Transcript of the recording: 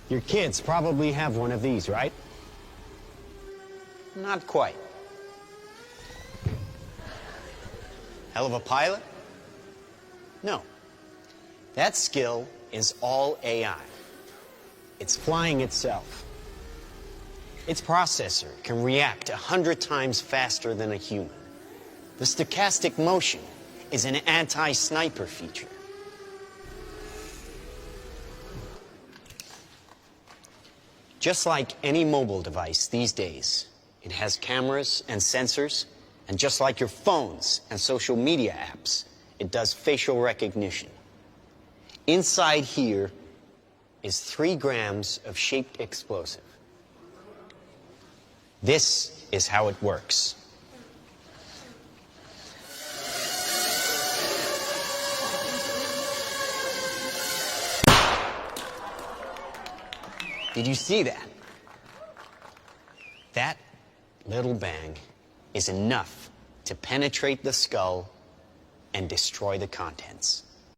Your kids probably have one of these, right? Not quite. Hell of a pilot? No. That skill is all AI. It's flying itself. Its processor can react 100 times faster than a human. The stochastic motion is an anti-sniper feature. Just like any mobile device these days, it has cameras and sensors, and just like your phones and social media apps, it does facial recognition. Inside here is 3 grams of shaped explosive. This is how it works. Did you see that? That little bang is enough to penetrate the skull and destroy the contents.